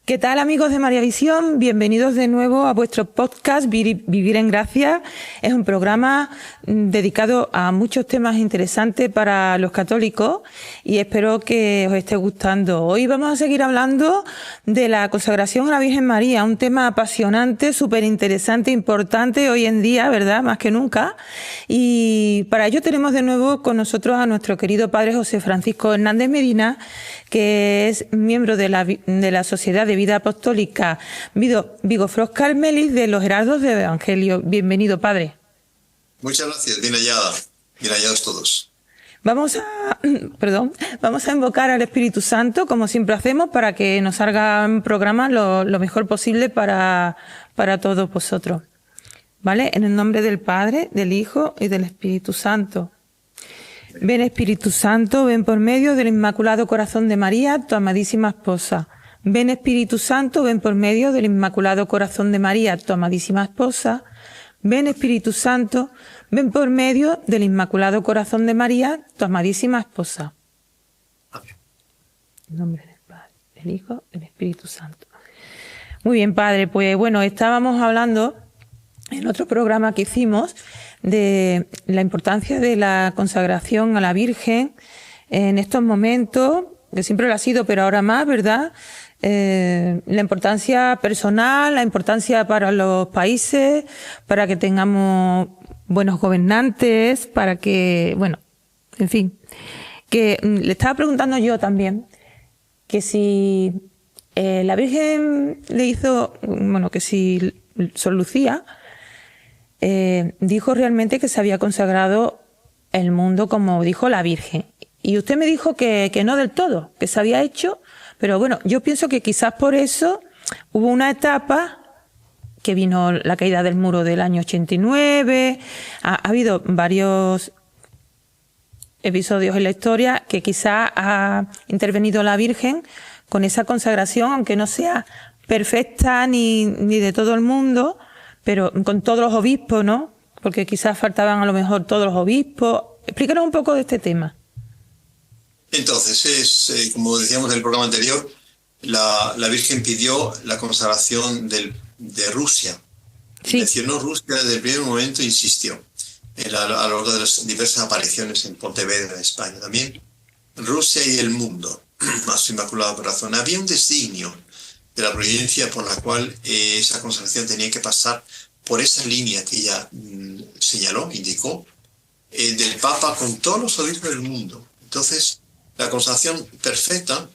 ¿Qué tal, amigos de María Visión? Bienvenidos de nuevo a vuestro podcast Vivir en Gracia. Es un programa dedicado a muchos temas interesantes para los católicos y espero que os esté gustando. Hoy vamos a seguir hablando de la consagración a la Virgen María, un tema apasionante, súper interesante, importante hoy en día, ¿verdad? Más que nunca. Y para ello tenemos de nuevo con nosotros a nuestro querido padre José Francisco Hernández Medina, que es miembro de la Sociedad de Vida Apostólica Vigo Fros Carmelis de los Heraldos del Evangelio. Bienvenido, padre. Muchas gracias, bien hallados todos. Vamos a invocar al Espíritu Santo, como siempre hacemos, para que nos salgan programas lo mejor posible para todos vosotros. ¿Vale? En el nombre del Padre, del Hijo y del Espíritu Santo. Ven, Espíritu Santo, ven por medio del Inmaculado Corazón de María, tu amadísima esposa. Ven, Espíritu Santo, ven por medio del Inmaculado Corazón de María, tu amadísima esposa. Ven, Espíritu Santo, ven por medio del Inmaculado Corazón de María, tu amadísima esposa. Amén. En nombre del Padre, del Hijo y del Espíritu Santo. Muy bien, padre, pues bueno, estábamos hablando en otro programa que hicimos de la importancia de la consagración a la Virgen en estos momentos, que siempre lo ha sido, pero ahora más, ¿verdad? La importancia personal, la importancia para los países, para que tengamos buenos gobernantes, para que, bueno, en fin. Que le estaba preguntando yo también que si la Virgen le hizo, bueno, que si Sor Lucía dijo realmente que se había consagrado el mundo como dijo la Virgen. Y usted me dijo que no del todo, que se había hecho, pero bueno, yo pienso que quizás por eso hubo una etapa que vino la caída del muro del año 89, ha habido varios episodios en la historia que quizás ha intervenido la Virgen con esa consagración, aunque no sea perfecta ni de todo el mundo, pero con todos los obispos, ¿no? Porque quizás faltaban a lo mejor todos los obispos. Explícanos un poco de este tema. Entonces, como decíamos en el programa anterior, la Virgen pidió la consagración de Rusia. Sí. Mencionó Rusia desde el primer momento, insistió, a lo largo de las diversas apariciones en Pontevedra, en España también. Rusia y el mundo, a su Inmaculado Corazón. Había un designio de la providencia por la cual esa consagración tenía que pasar por esa línea que ella señaló, indicó, del Papa con todos los obispos del mundo. Entonces, la consagración perfecta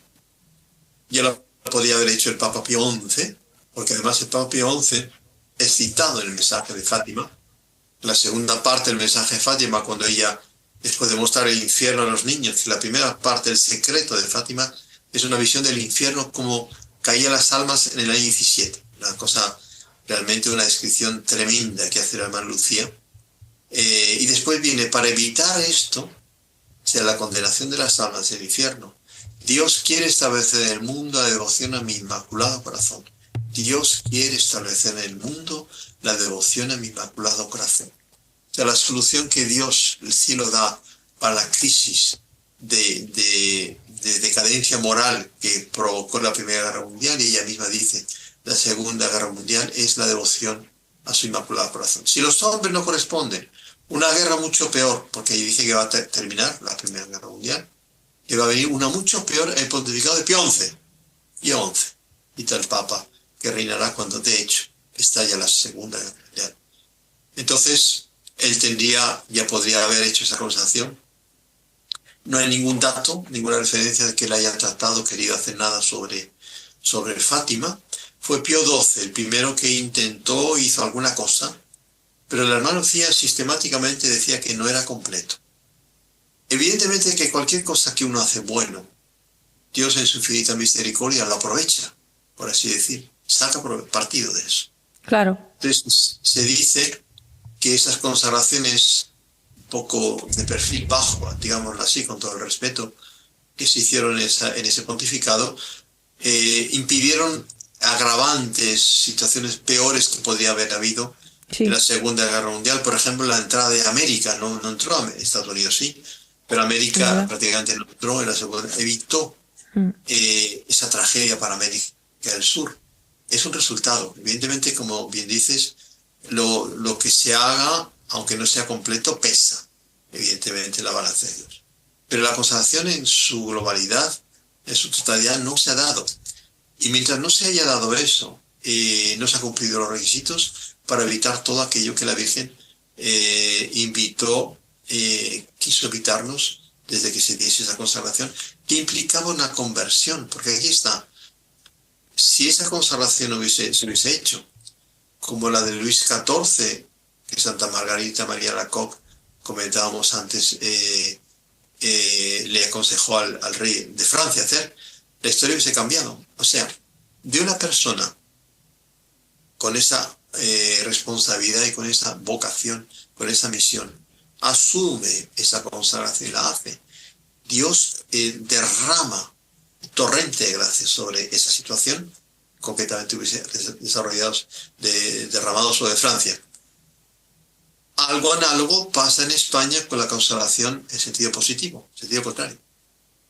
ya la podía haber hecho el Papa Pío XI, porque además el Papa Pío XI es citado en el mensaje de Fátima, la segunda parte del mensaje de Fátima, cuando ella, después de mostrar el infierno a los niños, la primera parte, el secreto de Fátima, es una visión del infierno como caían las almas en el año 17. Una cosa, realmente una descripción tremenda que hace la hermana Lucía. Y después viene, para evitar esto, o sea, la condenación de las almas del infierno, Dios quiere establecer en el mundo la devoción a mi Inmaculado Corazón. Dios quiere establecer en el mundo la devoción a mi Inmaculado Corazón. O sea, la solución que Dios, el cielo, da para la crisis de decadencia moral que provocó la Primera Guerra Mundial, y ella misma dice, la Segunda Guerra Mundial, es la devoción a su Inmaculado Corazón. Si los hombres no corresponden, una guerra mucho peor, porque dice que va a terminar la Primera Guerra Mundial, que va a venir una mucho peor, el pontificado de Pío XI, y tal Papa, que reinará cuando de hecho estalla la Segunda Guerra Mundial. Entonces, él ya podría haber hecho esa consagración. No hay ningún dato, ninguna referencia de que él haya tratado, querido hacer nada sobre Fátima. Fue Pío XII el primero que hizo alguna cosa, pero la hermana Lucía sistemáticamente decía que no era completo. Evidentemente que cualquier cosa que uno hace bueno, Dios en su infinita misericordia lo aprovecha, por así decir, saca partido de eso. Claro. Entonces se dice que esas consagraciones un poco de perfil bajo, digámoslo así, con todo el respeto, que se hicieron en ese pontificado, impidieron agravantes, situaciones peores que podría haber habido en la Segunda Guerra Mundial. Por ejemplo, la entrada de América, no entró a Estados Unidos, sí, pero América prácticamente no entró en la Segunda, evitó esa tragedia para América. que al sur. Es un resultado. Evidentemente, como bien dices, lo que se haga, aunque no sea completo, pesa, evidentemente, en la balanza de Dios. Pero la consagración en su globalidad, en su totalidad, no se ha dado. Y mientras no se haya dado eso, no se han cumplido los requisitos para evitar todo aquello que la Virgen quiso evitarnos desde que se diese esa consagración, que implicaba una conversión, porque aquí está. Si esa consagración se hubiese hecho, como la de Luis XIV, que Santa Margarita María Alacoque, comentábamos antes, le aconsejó al rey de Francia hacer, la historia hubiese cambiado. O sea, de una persona con esa responsabilidad y con esa vocación, con esa misión, asume esa consagración y la hace. Dios derrama torrente de gracia sobre esa situación, concretamente hubiese derramado sobre Francia. Algo análogo pasa en España con la consagración en sentido positivo, en sentido contrario.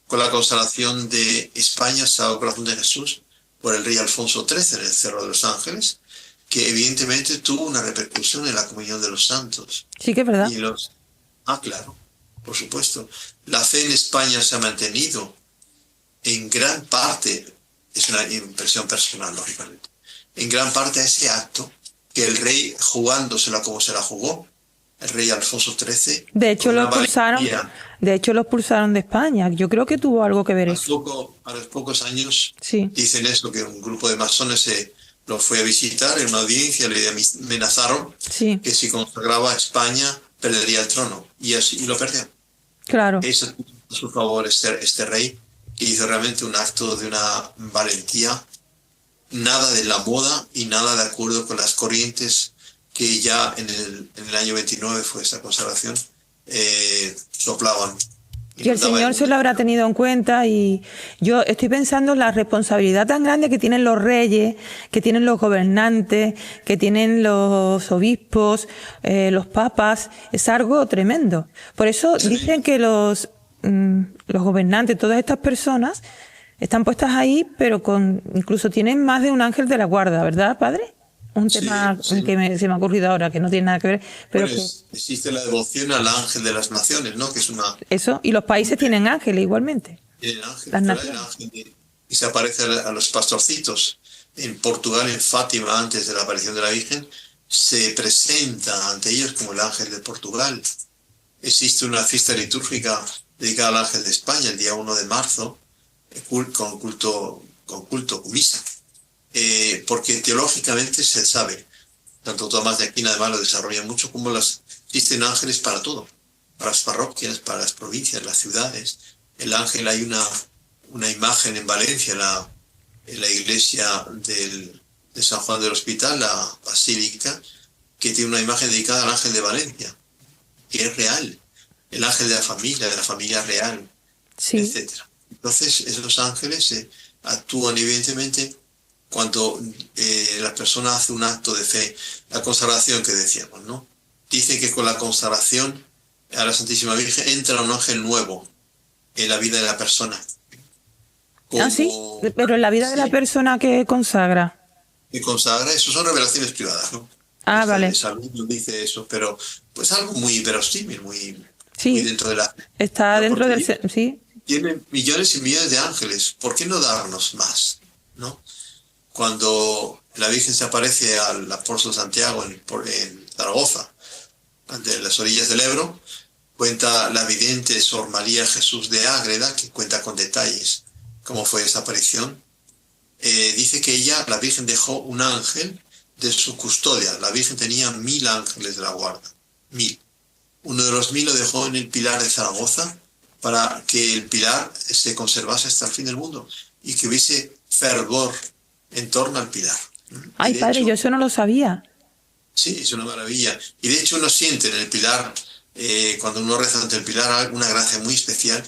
Con la consagración de España, Sagrado Corazón de Jesús, por el rey Alfonso XIII en el Cerro de los Ángeles, que evidentemente tuvo una repercusión en la comunión de los santos. Sí, que es verdad. Claro, por supuesto. La fe en España se ha mantenido en gran parte, es una impresión personal, lógicamente, en gran parte a ese acto que el rey, jugándosela como se la jugó, el rey Alfonso XIII... De hecho, lo expulsaron de España. Yo creo que tuvo algo que ver eso. A los pocos años, sí, dicen eso, que un grupo de masones lo fue a visitar en una audiencia, le amenazaron que si consagraba a España perdería el trono, y lo perdió. Claro. Eso a su favor este rey, que hizo realmente un acto de una valentía, nada de la moda y nada de acuerdo con las corrientes que ya en el año 29 fue esa consagración, soplaban. Y el Señor se lo habrá tenido en cuenta, y yo estoy pensando en la responsabilidad tan grande que tienen los reyes, que tienen los gobernantes, que tienen los obispos, los papas. Es algo tremendo. Por eso dicen que los gobernantes, todas estas personas, están puestas ahí, pero incluso tienen más de un ángel de la guarda, ¿verdad, padre? Un tema que se me ha ocurrido ahora, que no tiene nada que ver. Pero existe la devoción al ángel de las naciones, ¿no? Que es una... Eso, y los países tienen ángeles igualmente. Tienen ángeles, las naciones. Y se aparece a los pastorcitos. En Portugal, en Fátima, antes de la aparición de la Virgen, se presenta ante ellos como el ángel de Portugal. Existe una fiesta litúrgica dedicada al ángel de España, el día 1 de marzo, con misa. Porque teológicamente se sabe, tanto Tomás de Aquino además lo desarrolla mucho, como existen ángeles para todo, para las parroquias, para las provincias, las ciudades. El ángel, hay una imagen en Valencia, en la iglesia de San Juan del Hospital, la basílica, que tiene una imagen dedicada al ángel de Valencia, que es real, el ángel de la familia real, etc. Entonces esos ángeles actúan evidentemente cuando la persona hace un acto de fe, la consagración que decíamos, ¿no? Dice que con la consagración a la Santísima Virgen entra un ángel nuevo en la vida de la persona. Sí, pero en la vida de la persona que consagra. Que consagra, eso son revelaciones privadas, ¿no? Vale. Salud no dice eso, pero pues algo muy verosímil, muy dentro de la... Está dentro del... Sí. Tienen millones y millones de ángeles, ¿por qué no darnos más, no? Cuando la Virgen se aparece al apóstol Santiago en Zaragoza, ante las orillas del Ebro, cuenta la vidente Sor María Jesús de Ágreda, que cuenta con detalles cómo fue esa aparición. Dice que la Virgen dejó un ángel de su custodia. La Virgen tenía 1000 ángeles de la guarda, 1000. Uno de los 1000 lo dejó en el Pilar de Zaragoza para que el Pilar se conservase hasta el fin del mundo y que hubiese fervor en torno al Pilar. Ay, padre, yo eso no lo sabía. Sí, es una maravilla. Y de hecho uno siente en el Pilar, cuando uno reza ante el Pilar, una gracia muy especial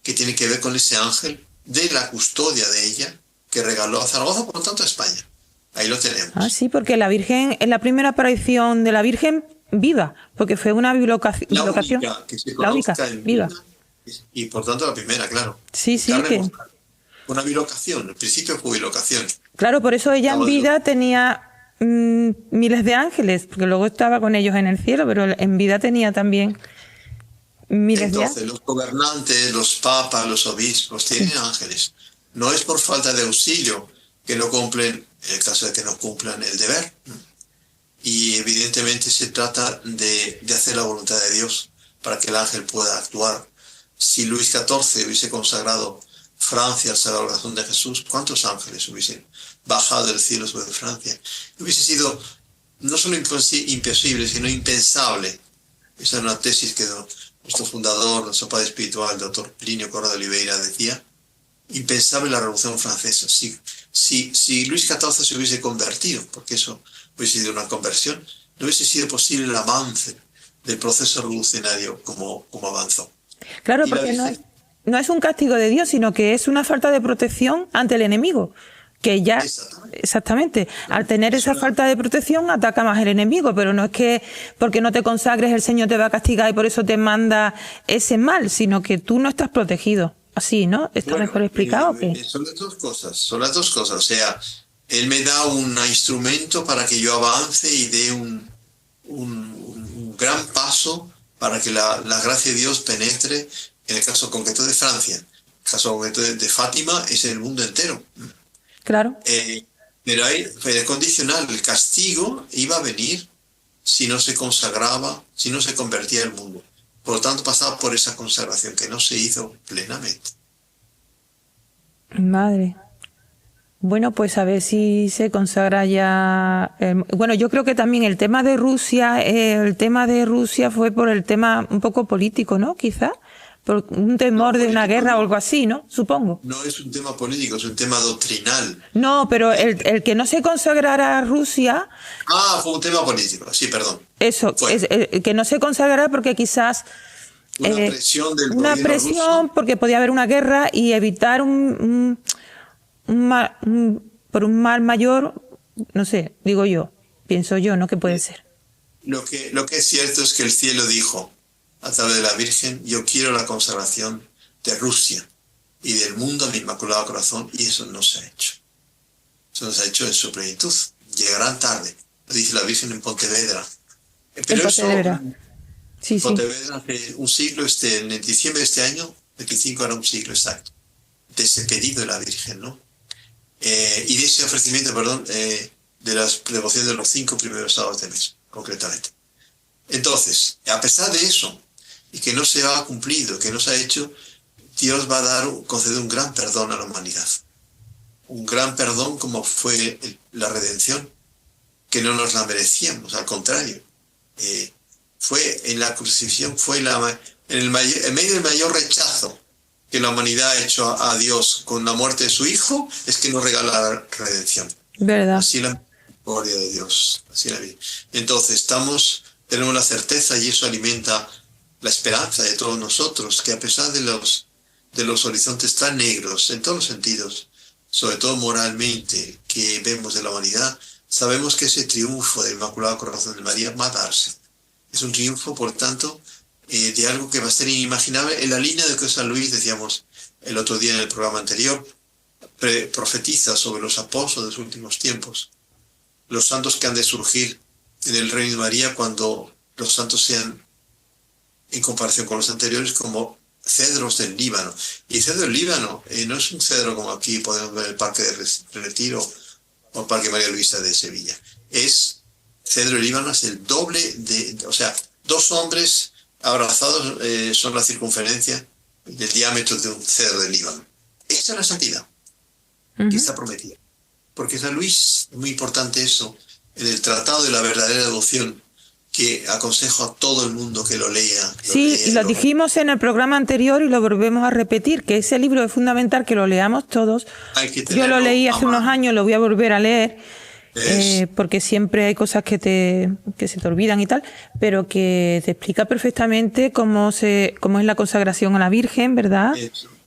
que tiene que ver con ese ángel de la custodia de ella que regaló a Zaragoza, por lo tanto a España. Ahí lo tenemos. Sí, porque la Virgen, es la primera aparición de la Virgen viva, porque fue una bilocación. La única que se conozca en viva. Y por tanto la primera, claro. Sí, que... Una bilocación, el principio fue bilocación. Claro, por eso ella en vida tenía miles de ángeles, porque luego estaba con ellos en el cielo, pero en vida tenía también miles de Entonces, ángeles. los gobernantes, los papas, los obispos tienen ángeles. No es por falta de auxilio que no cumplen, en el caso de que no cumplan el deber. Y evidentemente se trata de hacer la voluntad de Dios para que el ángel pueda actuar. Si Luis XIV hubiese consagrado Francia al Sagrado Corazón de Jesús, ¿cuántos ángeles hubiesen bajado del cielo sobre Francia? Hubiese sido no solo imposible, sino impensable. Esa es una tesis que nuestro fundador, nuestro padre espiritual, el doctor Plinio Corrado de Oliveira, decía. Impensable la Revolución Francesa. Si Luis XIV se hubiese convertido, porque eso hubiese sido una conversión, no hubiese sido posible el avance del proceso revolucionario como avanzó. Claro, porque no es un castigo de Dios, sino que es una falta de protección ante el enemigo. Que ya, exactamente, al tener esa falta de protección ataca más el enemigo, pero no es que porque no te consagres el Señor te va a castigar y por eso te manda ese mal, sino que tú no estás protegido. Así, ¿no? ¿Está mejor explicado o qué? Son las dos cosas. O sea, Él me da un instrumento para que yo avance y dé un gran paso para que la gracia de Dios penetre, en el caso concreto de Francia. En el caso concreto de Fátima es en el mundo entero. Claro. Pero ahí fue condicional. El castigo iba a venir si no se consagraba, si no se convertía el mundo. Por lo tanto, pasaba por esa consagración que no se hizo plenamente. Madre. Bueno, pues a ver si se consagra ya. Bueno, yo creo que también el tema de Rusia fue por el tema un poco político, ¿no? Quizá. Por un temor de una guerra o algo así, ¿no? Supongo. No es un tema político, es un tema doctrinal. No, pero el que no se consagrara a Rusia... Fue un tema político, sí, perdón. Eso, el que no se consagrara porque quizás... Una presión del Una gobierno presión ruso. porque podía haber una guerra y evitar por un mal mayor, no sé, digo yo, pienso yo, ¿no? Que puede ser. Lo que es cierto es que el cielo dijo, a través de la Virgen, yo quiero la consagración de Rusia y del mundo al Inmaculado Corazón, y eso no se ha hecho. Eso no se ha hecho en su plenitud. Llegarán tarde, lo dice la Virgen en Pontevedra. Pero Pontevedra. Sí, Pontevedra hace un siglo, en diciembre de este año, 25 era un siglo exacto, de ese pedido de la Virgen, ¿no? Y de ese ofrecimiento, de las devociones de los 5 primeros sábados de mes, concretamente. Entonces, a pesar de eso, y que no se ha cumplido, que no se ha hecho, Dios va a conceder un gran perdón a la humanidad. Un gran perdón como fue la redención, que no nos la merecíamos, al contrario. Fue en la crucifixión, fue en medio del mayor rechazo que la humanidad ha hecho a Dios con la muerte de su Hijo, es que nos regala la redención. ¿Verdad? Así la gloria de Dios. Así la vida. Entonces tenemos la certeza y eso alimenta la esperanza de todos nosotros, que a pesar de los horizontes tan negros en todos los sentidos, sobre todo moralmente, que vemos de la humanidad, sabemos que ese triunfo del Inmaculado Corazón de María va a darse. Es un triunfo, por tanto, de algo que va a ser inimaginable en la línea de que San Luis, decíamos el otro día en el programa anterior, profetiza sobre los apóstoles de los últimos tiempos, los santos que han de surgir en el reino de María cuando los santos sean, en comparación con los anteriores, como cedros del Líbano. Y el cedro del Líbano no es un cedro como aquí podemos ver en el Parque de Retiro o el Parque María Luisa de Sevilla. Cedro del Líbano es el doble o sea, 2 hombres abrazados son la circunferencia del diámetro de un cedro del Líbano. Esa es la santidad que está prometida. Porque San Luis, es muy importante eso, en el Tratado de la Verdadera Devoción, que aconsejo a todo el mundo que lo lea. Y lo dijimos en el programa anterior y lo volvemos a repetir, que ese libro es fundamental que lo leamos todos. Yo lo leí hace unos años, lo voy a volver a leer, porque siempre hay cosas que se te olvidan y tal, pero que te explica perfectamente cómo es la consagración a la Virgen, ¿verdad?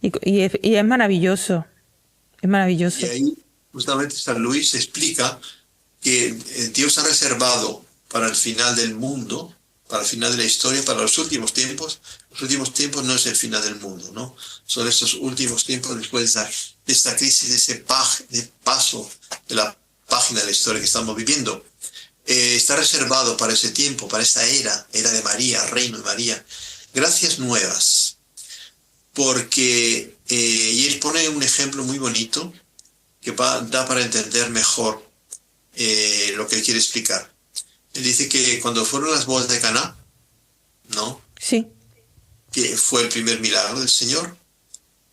Y es maravilloso, es maravilloso. Y ahí justamente San Luis explica que Dios ha reservado para el final del mundo para el final de la historia, para los últimos tiempos. Los últimos tiempos no es el final del mundo, ¿no? Son estos últimos tiempos después de esta crisis, de ese paso de la página de la historia que estamos viviendo. Está reservado para ese tiempo, para esa era de María, reino de María, gracias nuevas. Porque, y él pone un ejemplo muy bonito que da para entender mejor lo que él quiere explicar. Él dice que cuando fueron las bodas de Caná, ¿no? Sí. Que fue el primer milagro del Señor,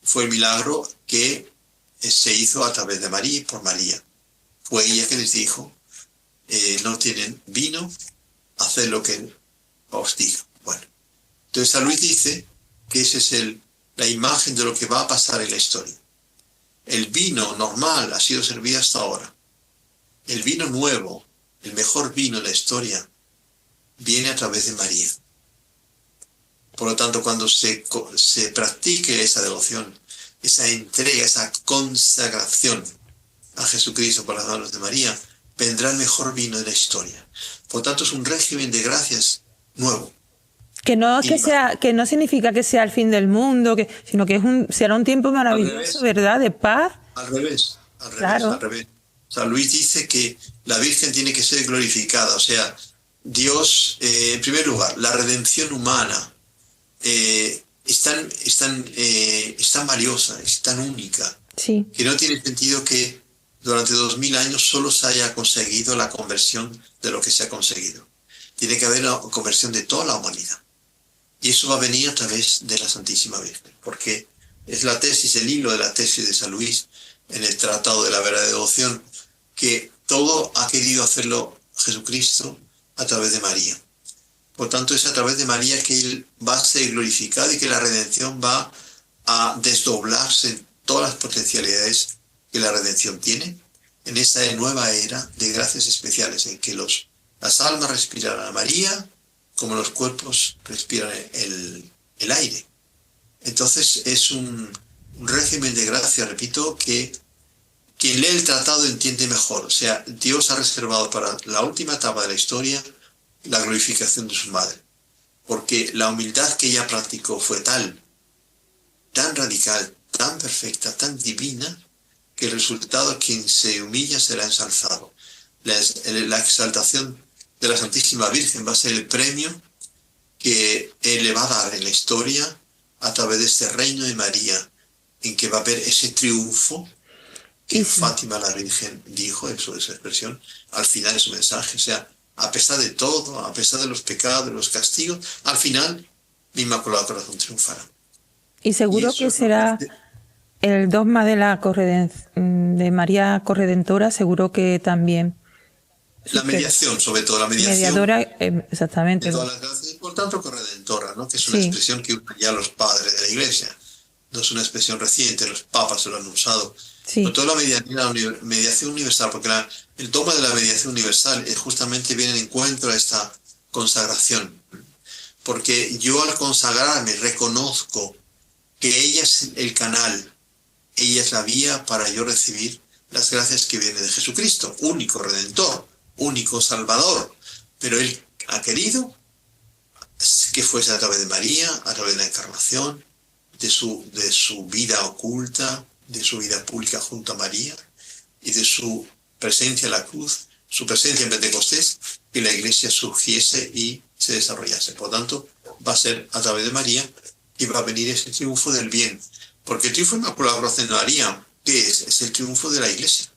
fue el milagro que se hizo a través de María y por María. Fue ella que les dijo, no tienen vino, haced lo que os diga. Bueno, entonces San Luis dice que esa es la imagen de lo que va a pasar en la historia. El vino normal ha sido servido hasta ahora. El vino nuevo, el mejor vino de la historia, viene a través de María. Por lo tanto, cuando se practique esa devoción, esa entrega, esa consagración a Jesucristo por las manos de María, vendrá el mejor vino de la historia. Por lo tanto, es un régimen de gracias nuevo. Que no significa que sea el fin del mundo, sino que será un tiempo maravilloso, ¿verdad? De paz. Al revés. Claro. Al revés. San Luis dice que la Virgen tiene que ser glorificada. O sea, Dios, en primer lugar, la redención humana es tan valiosa, es tan única, sí, que no tiene sentido que durante 2000 años solo se haya conseguido la conversión de lo que se ha conseguido. Tiene que haber una conversión de toda la humanidad. Y eso va a venir a través de la Santísima Virgen, porque es la tesis, el hilo de la tesis de San Luis en el Tratado de la Verdadera Devoción, que todo ha querido hacerlo Jesucristo a través de María. Por tanto, es a través de María que Él va a ser glorificado y que la redención va a desdoblarse en todas las potencialidades que la redención tiene, en esa nueva era de gracias especiales en que las almas respirarán a María, como los cuerpos respiran el aire. Entonces es un régimen de gracia, repito, que quien lee el tratado entiende mejor. O sea, Dios ha reservado para la última etapa de la historia la glorificación de su madre. Porque la humildad que ella practicó fue tan radical, tan perfecta, tan divina, que el resultado, quien se humilla será ensalzado. La exaltación de la Santísima Virgen va a ser el premio que Él le va a dar en la historia a través de este reino de María, en que va a haber ese triunfo que en Fátima la Virgen dijo en su expresión al final de su mensaje. O sea, a pesar de todo, a pesar de los pecados, de los castigos, al final mi Inmaculado Corazón triunfará. Y seguro que será el dogma de de María Corredentora, seguro que también. La mediación, sobre todo la mediación. Mediadora, exactamente. De todas las gracias, y por tanto corredentora, ¿no? Que es una expresión que usan ya los padres de la Iglesia. No es una expresión reciente, los papas se lo han usado. Sí. Sobre todo la mediación universal, porque el dogma de la mediación universal justamente viene en encuentro a esta consagración. Porque yo al consagrarme reconozco que ella es el canal, ella es la vía para yo recibir las gracias que vienen de Jesucristo, único Redentor, único Salvador. Pero Él ha querido que fuese a través de María, a través de la encarnación, de su vida oculta, de su vida pública junto a María y de su presencia en la cruz, su presencia en Pentecostés, que la Iglesia surgiese y se desarrollase. Por lo tanto, va a ser a través de María que va a venir ese triunfo del bien. Porque el triunfo Inmaculado Corazón de María, ¿qué es? Es el triunfo de la Iglesia.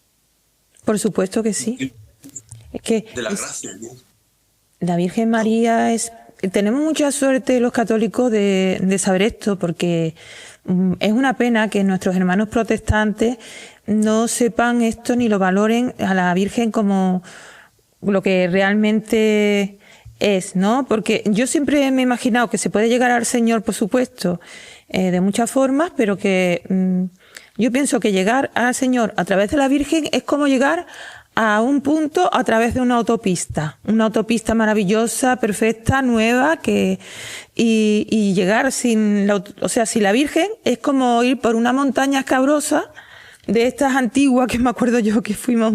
Por supuesto que sí. Es que de la gracia de Dios. La Virgen María es... Tenemos mucha suerte los católicos de saber esto, porque es una pena que nuestros hermanos protestantes no sepan esto ni lo valoren a la Virgen como lo que realmente es, ¿no? Porque yo siempre me he imaginado que se puede llegar al Señor, por supuesto, de muchas formas, pero que yo pienso que llegar al Señor a través de la Virgen es como llegar a un punto a través de una autopista maravillosa, perfecta, nueva, y llegar sin la Virgen es como ir por una montaña escabrosa de estas antiguas, que me acuerdo yo que fuimos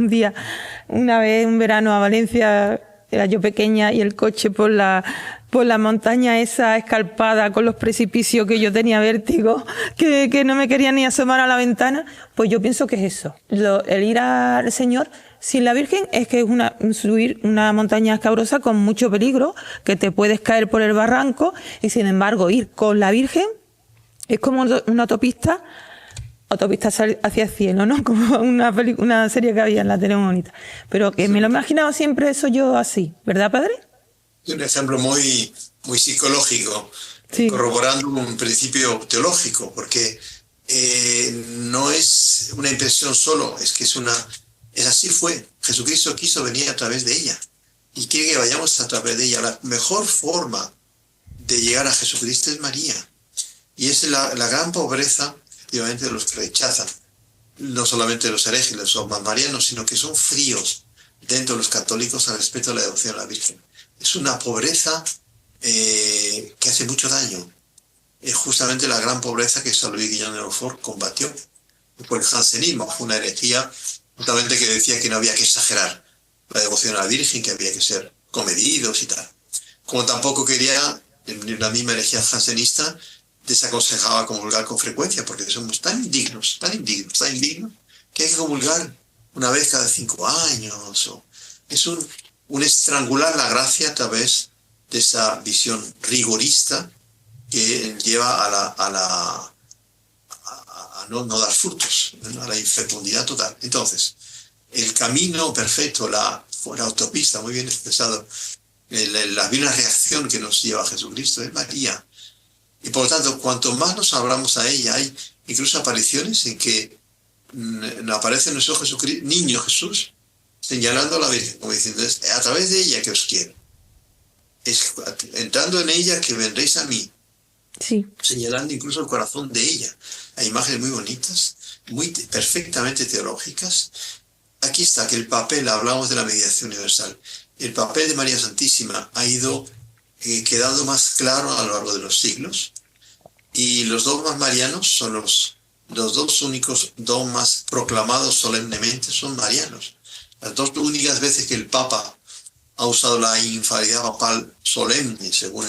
una vez un verano a Valencia, era yo pequeña, y el coche por la por la montaña esa escarpada con los precipicios que yo tenía vértigo, que no me quería ni asomar a la ventana, pues yo pienso que es eso. El ir al Señor sin la Virgen es que es subir una montaña escabrosa con mucho peligro, que te puedes caer por el barranco, y sin embargo ir con la Virgen es como una autopista hacia el cielo, ¿no? Como una serie que había en la tele bonita. Pero que me lo he imaginado siempre eso yo así, ¿verdad, padre? Es un ejemplo muy, muy psicológico, Sí. corroborando un principio teológico, porque no es una impresión solo, es que es así fue. Jesucristo quiso venir a través de ella y quiere que vayamos a través de ella. La mejor forma de llegar a Jesucristo es María. Y es la gran pobreza, efectivamente, de los que rechazan, no solamente los herejes, los dogmas marianos, sino que son fríos dentro de los católicos al respecto de la devoción a la Virgen. Es una pobreza que hace mucho daño. Es justamente la gran pobreza que San Luis Guillaume de Montfort combatió. Por el jansenismo, fue una herejía justamente que decía que no había que exagerar la devoción a la Virgen, que había que ser comedidos y tal. Como tampoco quería, en la misma herejía jansenista, desaconsejaba comulgar con frecuencia, porque somos tan indignos, que hay que comulgar una vez cada 5 años. Es un estrangular la gracia a través de esa visión rigorista que lleva a no dar frutos, a la infecundidad total. Entonces, el camino perfecto, la autopista, muy bien expresado, la bien reacción que nos lleva a Jesucristo es María. Y por lo tanto, cuanto más nos hablamos a ella, hay incluso apariciones en que aparece nuestro niño Jesús señalando a la Virgen, como diciendo, es a través de ella que os quiero. Es entrando en ella que vendréis a mí. Sí. Señalando incluso el corazón de ella. Hay imágenes muy bonitas, muy perfectamente teológicas. Aquí está que el papel, hablamos de la mediación universal, el papel de María Santísima ha ido quedando más claro a lo largo de los siglos, y los dogmas marianos son los 2 únicos dogmas proclamados solemnemente, son marianos. Las 2 únicas veces que el Papa ha usado la infalibilidad papal solemne, según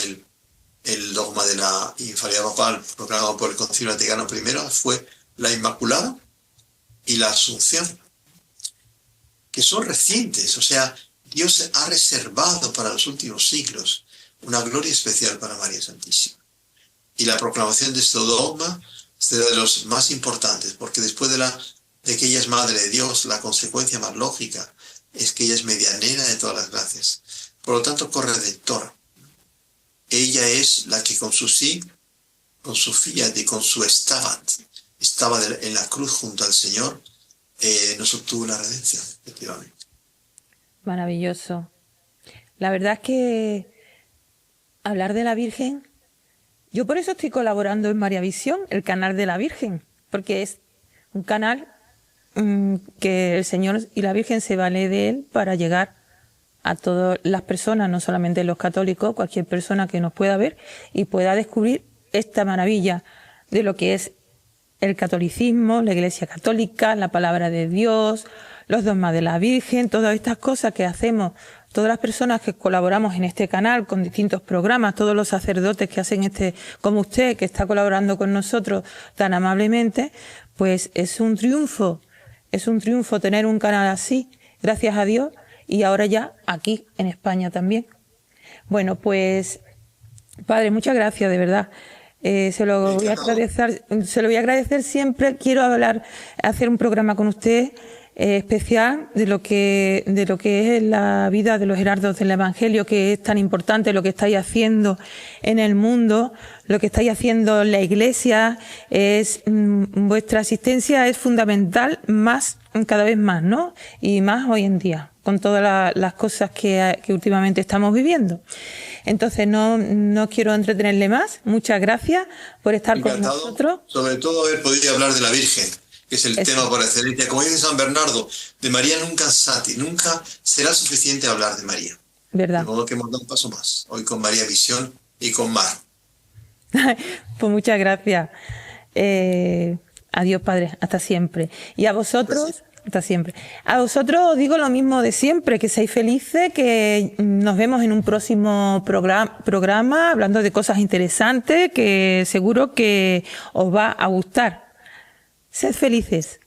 el dogma de la infalibilidad papal proclamado por el Concilio Vaticano I, fue la Inmaculada y la Asunción, que son recientes. O sea, Dios ha reservado para los últimos siglos una gloria especial para María Santísima. Y la proclamación de este dogma será de los más importantes, porque después de que ella es Madre de Dios, la consecuencia más lógica es que ella es medianera de todas las gracias. Por lo tanto, corredentora. Ella es la que con su sí, con su fiat y con su estaba en la cruz junto al Señor, nos obtuvo la redención, efectivamente. Maravilloso. La verdad es que hablar de la Virgen, yo por eso estoy colaborando en María Visión, el canal de la Virgen, porque es un canal que el Señor y la Virgen se vale de él para llegar a todas las personas, no solamente los católicos, cualquier persona que nos pueda ver y pueda descubrir esta maravilla de lo que es el catolicismo, la Iglesia católica, la palabra de Dios, los dogmas de la Virgen, todas estas cosas que hacemos todas las personas que colaboramos en este canal con distintos programas, todos los sacerdotes que hacen como usted, que está colaborando con nosotros tan amablemente, pues es un triunfo tener un canal así, gracias a Dios, y ahora ya aquí en España también. Bueno, pues, padre, muchas gracias, de verdad. Se lo voy a agradecer siempre. Quiero hacer un programa con usted especial de lo que es la vida de los heraldos del Evangelio, que es tan importante lo que estáis haciendo en el mundo, lo que estáis haciendo en la Iglesia. Vuestra asistencia es fundamental, cada vez más, ¿no? Y más hoy en día, con todas las cosas que últimamente estamos viviendo. Entonces, no quiero entretenerle más. Muchas gracias por estar con nosotros. Sobre todo haber podido hablar de la Virgen, que es el tema por excelencia. Como dice San Bernardo, de María nunca será suficiente hablar de María. ¿Verdad? De modo que hemos dado un paso más, hoy con María Visión y con Mar. Pues muchas gracias. Adiós, padre, hasta siempre. Y a vosotros, Hasta siempre. A vosotros os digo lo mismo de siempre, que seáis felices, que nos vemos en un próximo programa hablando de cosas interesantes que seguro que os va a gustar. Sed felices.